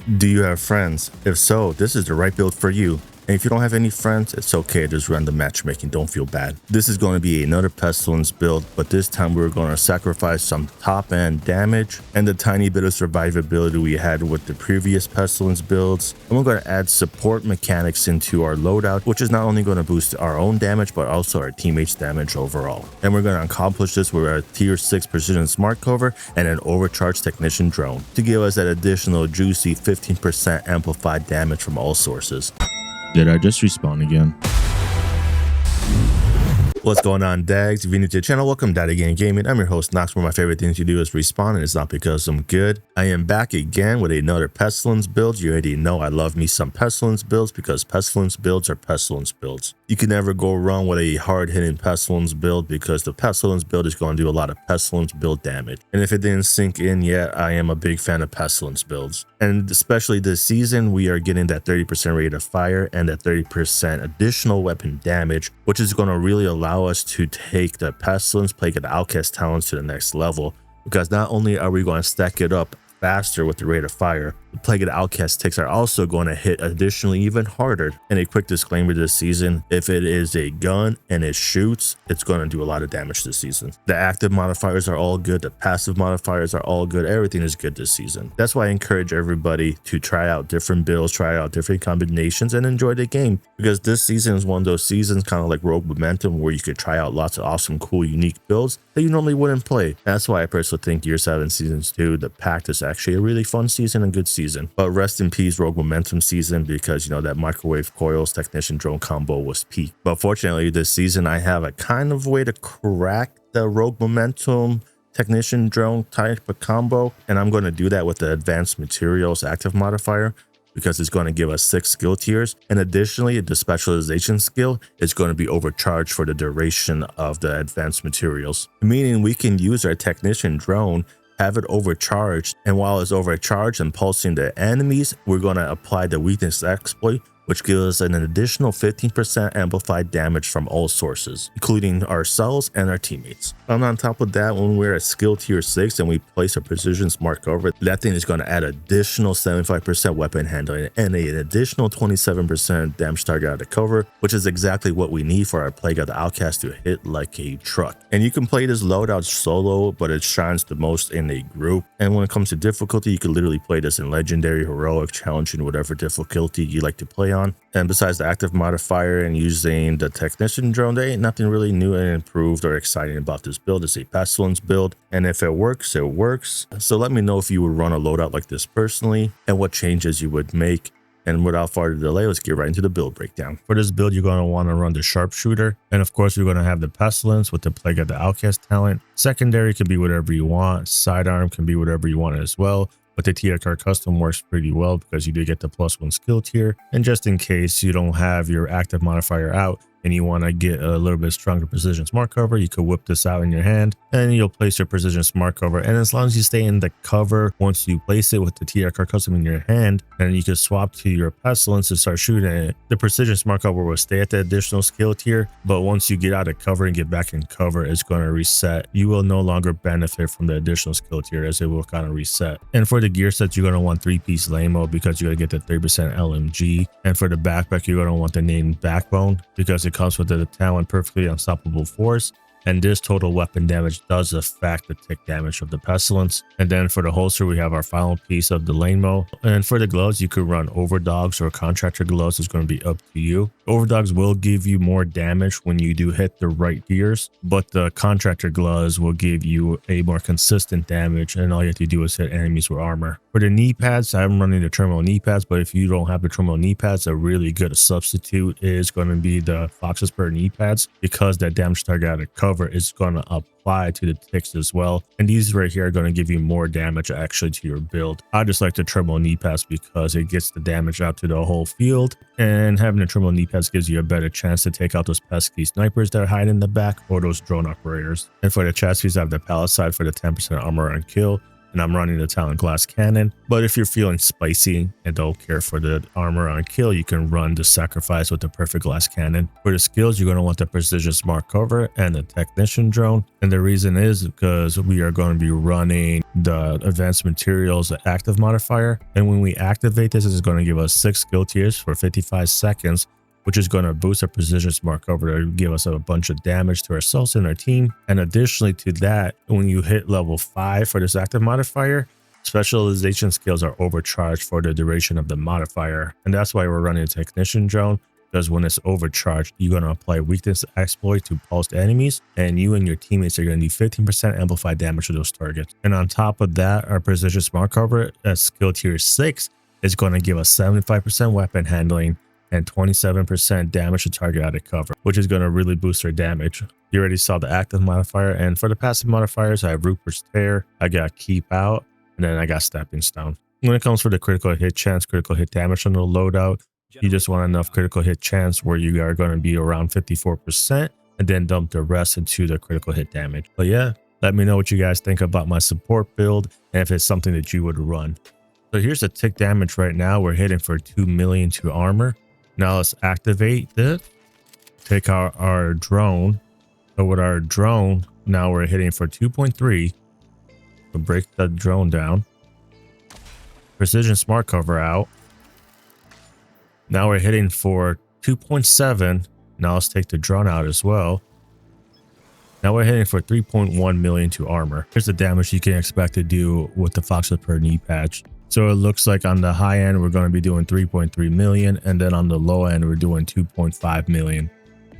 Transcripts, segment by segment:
Do you have friends? If so, this is the right build for you. And if you don't have any friends, it's okay, just random matchmaking, don't feel bad. This is going to be another Pestilence build, but this time we're going to sacrifice some top end damage and the tiny bit of survivability we had with the previous Pestilence builds. And we're going to add support mechanics into our loadout, which is not only going to boost our own damage, but also our teammates' damage overall. And we're going to accomplish this with our tier 6 precision smart cover and an overcharged technician drone to give us that additional juicy 15% amplified damage from all sources. Did I just respawn again? What's going on, Dags? If you're new to the channel, welcome to Gaming. I'm your host, Nox. One of my favorite things to do is respawn, and it's not because I'm good. I am back again with another Pestilence build. You already know I love me some Pestilence builds because Pestilence builds are Pestilence builds. You can never go wrong with a hard-hitting Pestilence build because the Pestilence build is going to do a lot of Pestilence build damage. And if it didn't sink in yet, I am a big fan of Pestilence builds. And especially this season, we are getting that 30% rate of fire and that 30% additional weapon damage, which is going to really allow us to take the Pestilence Plague of the Outcast talents to the next level, because not only are we going to stack it up faster with the rate of fire, the Plague of the Outcast ticks are also going to hit additionally even harder. And a quick disclaimer this season, if it is a gun and it shoots, it's going to do a lot of damage this season. The active modifiers are all good, the passive modifiers are all good, everything is good this season. That's why I encourage everybody to try out different builds, try out different combinations, and enjoy the game, because this season is one of those seasons kind of like Rogue Momentum where you could try out lots of awesome, cool, unique builds that you normally wouldn't play. And that's why I personally think Year 7 Seasons 2, the Pact, is actually a really fun season and good season. But rest in peace Rogue Momentum season, because you know that microwave coils technician drone combo was peak. But fortunately this season I have a kind of way to crack the Rogue Momentum technician drone type of combo, and I'm going to do that with the advanced materials active modifier, because it's going to give us 6 skill tiers, and additionally the specialization skill is going to be overcharged for the duration of the advanced materials, meaning we can use our technician drone, have it overcharged, and while it's overcharged and pulsing the enemies, we're going to apply the weakness exploit, which gives us an additional 15% amplified damage from all sources, including ourselves and our teammates. And on top of that, when we're at skill tier 6 and we place a precision smart cover, that thing is going to add additional 75% weapon handling and an additional 27% damage target out of cover, which is exactly what we need for our Plague of the Outcast to hit like a truck. And you can play this loadout solo, but it shines the most in a group. And when it comes to difficulty, you can literally play this in legendary, heroic, challenging, whatever difficulty you like to play on. And besides the active modifier and using the technician drone, there ain't nothing really new and improved or exciting about this build. It's a Pestilence build, and if it works, it works. So let me know if you would run a loadout like this personally and what changes you would make. And without further delay, let's get right into the build breakdown. For this build, you're going to want to run the Sharpshooter. And of course, you're going to have the Pestilence with the Plague of the Outcast talent. Secondary can be whatever you want. Sidearm can be whatever you want as well. But the TRK custom works pretty well because you do get the +1 skill tier. And just in case you don't have your active modifier out and you want to get a little bit stronger precision smart cover, you could whip this out in your hand and you'll place your precision smart cover. And as long as you stay in the cover, once you place it with the TRK custom in your hand, and you can swap to your Pestilence and start shooting it, the precision smart cover will stay at the additional skill tier. But once you get out of cover and get back in cover, it's going to reset. You will no longer benefit from the additional skill tier, as it will kind of reset. And for the gear sets, you're going to want 3-piece Lengmo because you're going to get the 30% LMG. And for the backpack, you're going to want the named Backbone because it comes with the talent Perfectly Unstoppable Force. And this total weapon damage does affect the tick damage of the Pestilence. And then for the holster, we have our final piece of the Lengmo. And for the gloves, you could run Overdogs or Contractor gloves. It's going to be up to you. Overdogs will give you more damage when you do hit the right gears, but the Contractor gloves will give you a more consistent damage, and all you have to do is hit enemies with armor. For the knee pads, I'm running the Turmoil knee pads, but if you don't have the Turmoil knee pads, a really good substitute is going to be the Fox's Spur knee pads, because that damage target out of cover is going to apply to the ticks as well. And these right here are going to give you more damage actually to your build. I just like the Turmoil knee pads because it gets the damage out to the whole field, and having the Turmoil knee pads gives you a better chance to take out those pesky snipers that are hiding in the back or those drone operators. And for the chest piece, I have the Palisade for the 10% armor on kill. and I'm running the Talon Glass Cannon. But if you're feeling spicy and don't care for the armor on kill, you can run the Sacrifice with the Perfect Glass Cannon. For the skills, you're going to want the Precision Smart Cover and the Technician Drone. And the reason is because we are going to be running the Advanced Materials Active Modifier. And when we activate this, it's going to give us 6 skill tiers for 55 seconds, which is going to boost our Precision Smart Cover to give us a bunch of damage to ourselves and our team. And additionally to that, when you hit level 5 for this active modifier, specialization skills are overcharged for the duration of the modifier. And that's why we're running a Technician Drone, because when it's overcharged, you're going to apply weakness exploit to pulsed enemies, and you and your teammates are going to do 15% amplified damage to those targets. And on top of that, our Precision Smart Cover at skill tier 6 is going to give us 75% weapon handling and 27% damage to target out of cover, which is going to really boost our damage. You already saw the active modifier, and for the passive modifiers, I have Rupert's Tear, I got Keep Out, and then I got Stepping Stone. When it comes for the critical hit chance, critical hit damage on the loadout, you just want enough critical hit chance where you are going to be around 54%, and then dump the rest into the critical hit damage. But yeah, let me know what you guys think about my support build, and if it's something that you would run. So here's the tick damage right now. We're hitting for 2 million to armor. Now let's activate this, take our drone. So with our drone, now we're hitting for 2.3. We'll break the drone down. Precision Smart Cover out. Now we're hitting for 2.7. Now let's take the drone out as well. Now we're hitting for 3.1 million to armor. Here's the damage you can expect to do with the Foxes per knee patch. So it looks like on the high end, we're going to be doing 3.3 million. And then on the low end, we're doing 2.5 million.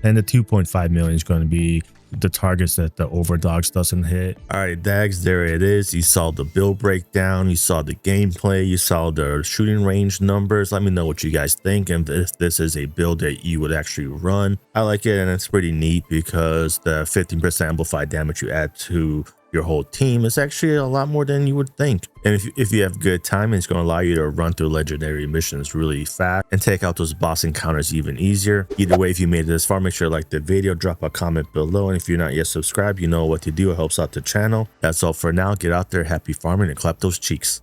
And the 2.5 million is going to be the targets that the Overdogs doesn't hit. All right, Dags, there it is. You saw the build breakdown. You saw the gameplay. You saw the shooting range numbers. Let me know what you guys think and if this is a build that you would actually run. I like it, and it's pretty neat because the 15% amplified damage you add to your whole team is actually a lot more than you would think. And if you have good timing, it's going to allow you to run through legendary missions really fast and take out those boss encounters even easier. Either way, if you made it this far, make sure to like the video, drop a comment below, and if you're not yet subscribed, you know what to do. It helps out the channel. That's all for now. Get out there, happy farming, and clap those cheeks.